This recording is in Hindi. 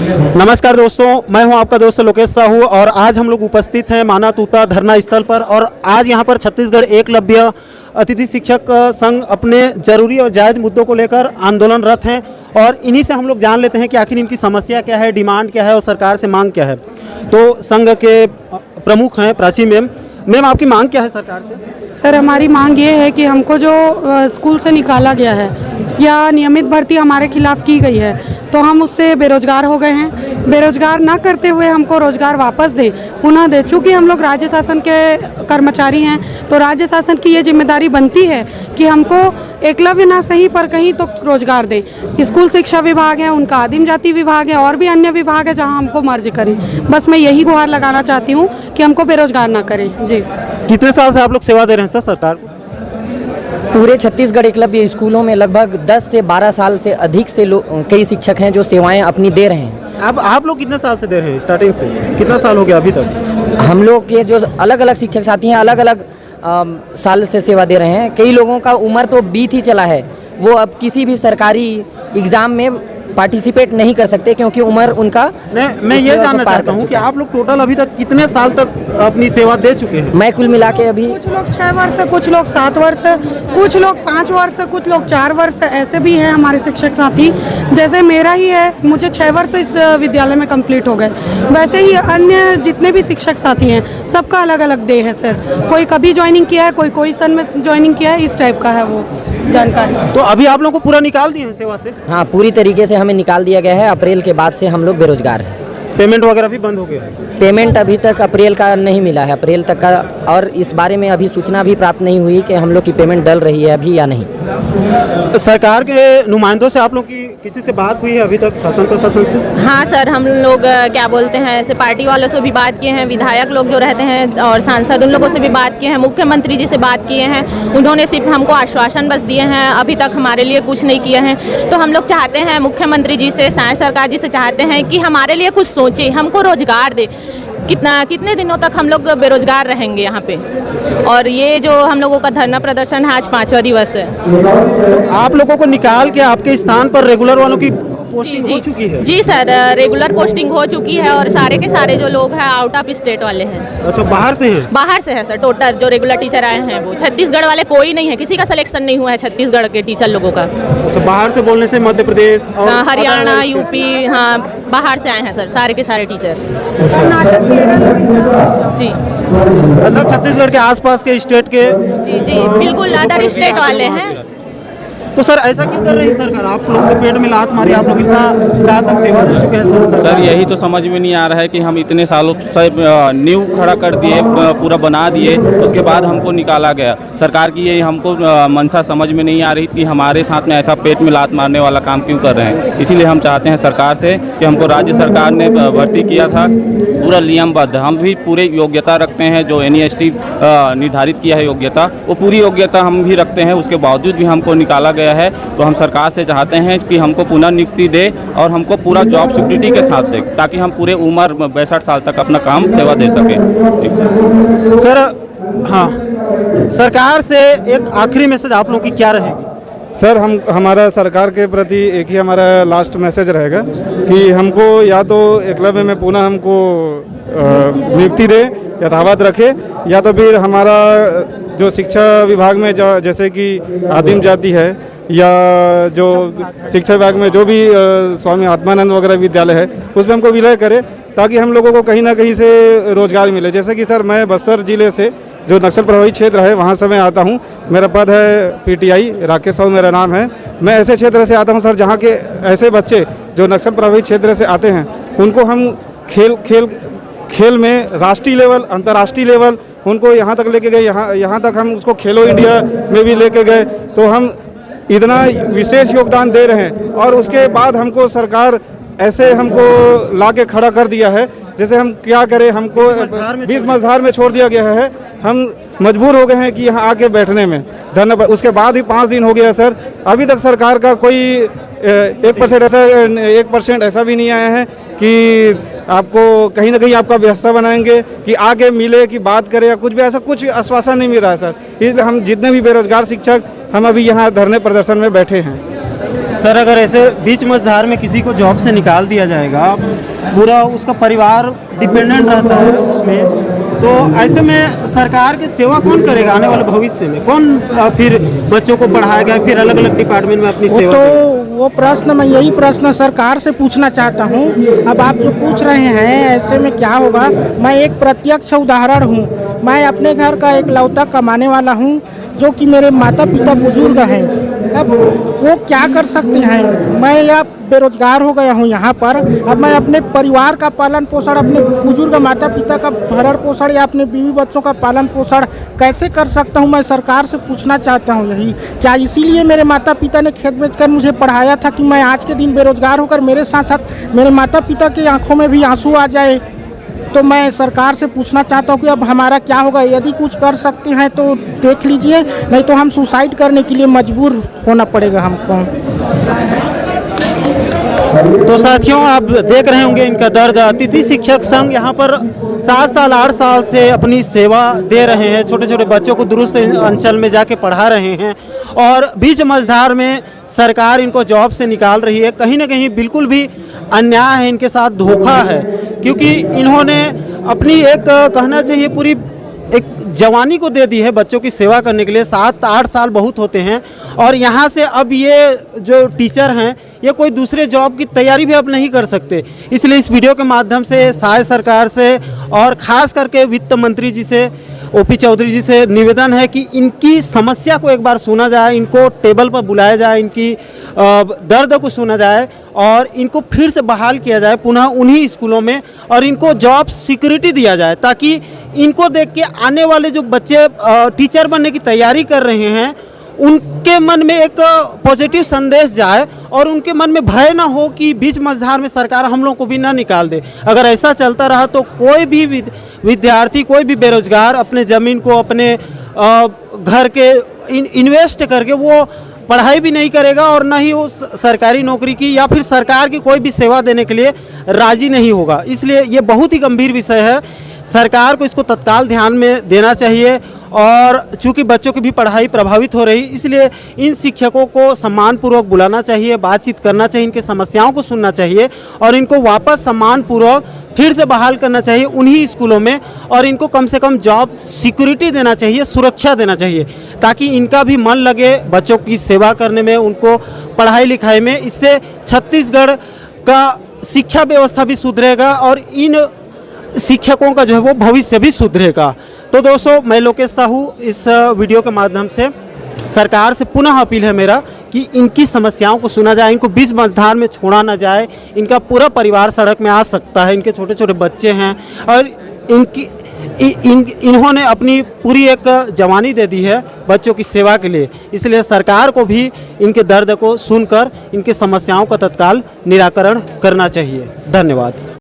नमस्कार दोस्तों, मैं हूं आपका दोस्त लोकेश साहू और आज हम लोग उपस्थित हैं माना तूता धरना स्थल पर। और आज यहां पर छत्तीसगढ़ एकलव्य अतिथि शिक्षक संघ अपने जरूरी और जायज़ मुद्दों को लेकर आंदोलनरत हैं और इन्हीं से हम लोग जान लेते हैं कि आखिर इनकी समस्या क्या है, डिमांड क्या है और सरकार से मांग क्या है। तो संघ के प्रमुख हैं प्राची मैम, आपकी मांग क्या है सरकार से? सर, हमारी मांग ये है कि हमको जो स्कूल से निकाला गया है या नियमित भर्ती हमारे खिलाफ की गई है, तो हम उससे बेरोजगार हो गए हैं। बेरोजगार ना करते हुए हमको रोजगार वापस दे, पुनः दे। चूँकि हम लोग राज्य शासन के कर्मचारी हैं, तो राज्य शासन की ये जिम्मेदारी बनती है कि हमको एकलव्य ना सही पर कहीं तो रोजगार दे। स्कूल शिक्षा विभाग है, उनका आदिम जाति विभाग है और भी अन्य विभाग है जहां हमको मर्ज करें। बस मैं यही गुहार लगाना चाहती हूं कि हमको बेरोजगार ना करें। जी। कितने साल से आप लोग सेवा दे रहे हैं सर सरकार को? पूरे छत्तीसगढ़ एकलव्य स्कूलों में लगभग 10 से 12 साल से अधिक से कई शिक्षक हैं जो सेवाएं अपनी दे रहे हैं। अब आप लोग कितने साल से दे रहे हैं? स्टार्टिंग से कितना साल हो गया अभी तक? हम लोग के जो अलग अलग शिक्षक साथी हैं अलग अलग साल से सेवा दे रहे हैं। कई लोगों का उम्र तो बीत ही चला है, वो अब किसी भी सरकारी एग्ज़ाम में पार्टिसिपेट नहीं कर सकते क्योंकि उम्र उनका। मैं ये जानना चाहता हूँ कि आप लोग टोटल अभी तक कितने साल तक अपनी सेवा दे चुके हैं? मैं कुल मिला के अभी कुछ लोग 6 वर्ष, कुछ लोग 7 वर्ष, कुछ लोग 5 वर्ष, कुछ लोग 4 वर्ष, ऐसे भी हैं हमारे शिक्षक साथी। जैसे मेरा ही है, मुझे 6 वर्ष इस विद्यालय में कंप्लीट हो गए। वैसे ही अन्य जितने भी शिक्षक साथी हैं सबका अलग अलग डे है सर। कोई कभी ज्वाइनिंग किया है, कोई सन में ज्वाइनिंग किया है, इस टाइप का है वो जानकारी। तो अभी आप लोगों को पूरा निकाल दिए हैं सेवा से? हाँ, पूरी तरीके से हमें निकाल दिया गया है। अप्रैल के बाद से हम लोग बेरोजगार हैं। पेमेंट वगैरह भी बंद हो गया है? पेमेंट अभी तक अप्रैल का नहीं मिला है, अप्रैल तक का, और इस बारे में अभी सूचना भी प्राप्त नहीं हुई कि हम लोग की पेमेंट डल रही है अभी या नहीं। सरकार के नुमाइंदों से आप लोग की किसी से बात हुई है अभी तक, शासन प्रशासन से? हाँ सर, हम लोग क्या बोलते हैं, ऐसे पार्टी वालों से भी बात किए हैं, विधायक लोग जो रहते हैं और सांसद, उन लोगों से भी बात किए हैं, मुख्यमंत्री जी से बात किए हैं। उन्होंने सिर्फ हमको आश्वासन बस दिए हैं, अभी तक हमारे लिए कुछ नहीं किए हैं। तो हम लोग चाहते हैं मुख्यमंत्री जी से, सरकार जी से चाहते हैं कि हमारे लिए कुछ सोचे, हमको रोजगार दे। कितने दिनों तक हम लोग बेरोजगार रहेंगे यहाँ पे? और ये जो हम लोगों का धरना प्रदर्शन है, आज 5वां दिवस है। आप लोगों को निकाल के आपके स्थान पर रेगुलर वालों की पोस्टिंग हो चुकी है? जी सर, रेगुलर पोस्टिंग हो चुकी है और सारे के सारे जो लोग हैं आउट ऑफ स्टेट वाले हैं। अच्छा, बाहर से हैं? बाहर से है सर, टोटल जो रेगुलर टीचर आए हैं वो छत्तीसगढ़ वाले कोई नहीं है, किसी का सिलेक्शन नहीं हुआ है छत्तीसगढ़ के टीचर लोगों का। अच्छा, बाहर से बोलने से मध्य प्रदेश और हरियाणा, यूपी, हाँ बाहर से आए हैं सर सारे के सारे टीचर। जी, मतलब छत्तीसगढ़ के आसपास के स्टेट के? जी जी बिल्कुल, अदर स्टेट वाले हैं। तो सर ऐसा क्यों कर रही है सरकार? आप लोगों के पेट में लात मारी, आप लोग इतना साल तक सेवा दे चुके हैं सर, यही तो समझ में नहीं आ रहा है कि हम इतने सालों से नींव खड़ा कर दिए, पूरा बना दिए, उसके बाद हमको निकाला गया। सरकार की ये हमको मंशा समझ में नहीं आ रही कि हमारे साथ में ऐसा पेट में लात मारने वाला काम क्यों कर रहे हैं। इसीलिए हम चाहते हैं सरकार से कि हमको राज्य सरकार ने भर्ती किया था पूरा नियमबद्ध, हम भी पूरे योग्यता रखते हैं, जो NEST निर्धारित किया है योग्यता, वो पूरी योग्यता हम भी रखते हैं, उसके बावजूद भी हमको निकाला गया है। तो हम सरकार से चाहते हैं कि हमको पुनः नियुक्ति दे और हमको पूरा जॉब सिक्योरिटी के साथ दे, ताकि हम पूरे उम्र 62 साल तक अपना काम सेवा दे सकें। ठीक सर। हाँ, सरकार से एक आखिरी मैसेज आप लोगों की क्या रहेगी? सर, हमारा सरकार के प्रति एक ही हमारा लास्ट मैसेज रहेगा कि हमको या तो एकलव्य में पुनः हमको नियुक्ति दे, यथावत रखे, या तो फिर हमारा जो शिक्षा विभाग में जैसे कि आदिम जाति है या जो शिक्षा विभाग में जो भी स्वामी आत्मानंद वगैरह विद्यालय है उसमें हमको विलय करे, ताकि हम लोगों को कहीं ना कहीं से रोजगार मिले। जैसे कि सर, मैं बस्तर जिले से, जो नक्सल प्रभावित क्षेत्र है वहाँ से मैं आता हूँ। मेरा पद है PTI, राकेश साहू मेरा नाम है। मैं ऐसे क्षेत्र से आता हूँ सर जहाँ के ऐसे बच्चे जो नक्सल प्रभावित क्षेत्र से आते हैं, उनको हम खेल में राष्ट्रीय लेवल, अंतर्राष्ट्रीय लेवल उनको यहाँ तक लेके गए, यहाँ तक हम उसको खेलो इंडिया में भी लेके गए। तो हम इतना विशेष योगदान दे रहे हैं और उसके बाद हमको सरकार ऐसे हमको ला के खड़ा कर दिया है, जैसे हम क्या करें, हमको 20 मझधार में छोड़ दिया गया है। हम मजबूर हो गए हैं कि यहाँ आके बैठने में। धन्यवाद। उसके बाद ही 5 दिन हो गया सर, अभी तक सरकार का कोई 1% ऐसा भी नहीं आया है कि आपको कहीं ना कहीं आपका व्यवस्था बनाएंगे कि आगे मिले, कि बात करें या कुछ भी, ऐसा कुछ आश्वासन नहीं मिल रहा है सर। इसलिए हम जितने भी बेरोजगार शिक्षक हम अभी यहाँ धरने प्रदर्शन में बैठे हैं। सर अगर ऐसे बीच मझधार में किसी को जॉब से निकाल दिया जाएगा, पूरा उसका परिवार डिपेंडेंट रहता है उसमें, तो ऐसे में सरकार की सेवा कौन करेगा आने वाले भविष्य में? कौन फिर बच्चों को पढ़ाएगा, फिर अलग अलग डिपार्टमेंट में अपनी सेवा करेगा? वो प्रश्न मैं यही प्रश्न सरकार से पूछना चाहता हूँ। अब आप जो पूछ रहे हैं ऐसे में क्या होगा, मैं एक प्रत्यक्ष उदाहरण हूँ। मैं अपने घर का एकलौता कमाने वाला हूँ, जो कि मेरे माता पिता बुजुर्ग हैं। अब वो क्या कर सकते हैं? मैं या बेरोजगार हो गया हूँ यहाँ पर। अब मैं अपने परिवार का पालन पोषण, अपने बुजुर्ग माता पिता का भरण पोषण या अपने बीवी बच्चों का पालन पोषण कैसे कर सकता हूँ? मैं सरकार से पूछना चाहता हूँ यही। क्या इसीलिए मेरे माता पिता ने खेत बेचकर मुझे पढ़ाया था कि मैं आज के दिन बेरोजगार होकर मेरे साथ साथ मेरे माता पिता की आंखों में भी आंसू आ जाए? तो मैं सरकार से पूछना चाहता हूँ कि अब हमारा क्या होगा? यदि कुछ कर सकते हैं तो देख लीजिए, नहीं तो हम सुसाइड करने के लिए मजबूर होना पड़ेगा हमको। तो साथियों आप देख रहे होंगे इनका दर्द। अतिथि शिक्षक संघ यहाँ पर 7 साल 8 साल से अपनी सेवा दे रहे हैं, छोटे छोटे बच्चों को दुरुस्त अंचल में जाके पढ़ा रहे हैं, और बीच मझधार में सरकार इनको जॉब से निकाल रही है। कहीं ना कहीं बिल्कुल भी अन्याय है, इनके साथ धोखा है, क्योंकि इन्होंने अपनी एक कहना चाहिए पूरी एक जवानी को दे दी है बच्चों की सेवा करने के लिए। 7-8 साल बहुत होते हैं, और यहाँ से अब ये जो टीचर हैं ये कोई दूसरे जॉब की तैयारी भी अब नहीं कर सकते। इसलिए इस वीडियो के माध्यम से शायद सरकार से और ख़ास करके वित्त मंत्री जी से, ओपी चौधरी जी से निवेदन है कि इनकी समस्या को एक बार सुना जाए, इनको टेबल पर बुलाया जाए, इनकी दर्द को सुना जाए और इनको फिर से बहाल किया जाए पुनः उन्हीं स्कूलों में, और इनको जॉब सिक्योरिटी दिया जाए, ताकि इनको देख के आने वाले जो बच्चे टीचर बनने की तैयारी कर रहे हैं उनके मन में एक पॉजिटिव संदेश जाए और उनके मन में भय ना हो कि बीच मझधार में सरकार हम लोगों को भी ना निकाल दे। अगर ऐसा चलता रहा तो कोई भी विद्यार्थी, कोई भी बेरोजगार अपने ज़मीन को, अपने घर के इन्वेस्ट करके वो पढ़ाई भी नहीं करेगा और ना ही वो सरकारी नौकरी की या फिर सरकार की कोई भी सेवा देने के लिए राजी नहीं होगा। इसलिए ये बहुत ही गंभीर विषय है, सरकार को इसको तत्काल ध्यान में देना चाहिए। और चूंकि बच्चों की भी पढ़ाई प्रभावित हो रही, इसलिए इन शिक्षकों को सम्मानपूर्वक बुलाना चाहिए, बातचीत करना चाहिए, इनकी समस्याओं को सुनना चाहिए और इनको वापस सम्मानपूर्वक फिर से बहाल करना चाहिए उन्हीं स्कूलों में, और इनको कम से कम जॉब सिक्योरिटी देना चाहिए, सुरक्षा देना चाहिए, ताकि इनका भी मन लगे बच्चों की सेवा करने में, उनको पढ़ाई लिखाई में। इससे छत्तीसगढ़ का शिक्षा व्यवस्था भी सुधरेगा और इन शिक्षकों का जो है वो भविष्य भी सुधरेगा। तो दोस्तों, मैं लोकेश साहू इस वीडियो के माध्यम से सरकार से पुनः अपील है मेरा कि इनकी समस्याओं को सुना जाए, इनको बीच मझधार में छोड़ा ना जाए। इनका पूरा परिवार सड़क में आ सकता है, इनके छोटे छोटे बच्चे हैं और इन्होंने अपनी पूरी एक जवानी दे दी है बच्चों की सेवा के लिए। इसलिए सरकार को भी इनके दर्द को सुनकर इनकी समस्याओं का तत्काल निराकरण करना चाहिए। धन्यवाद।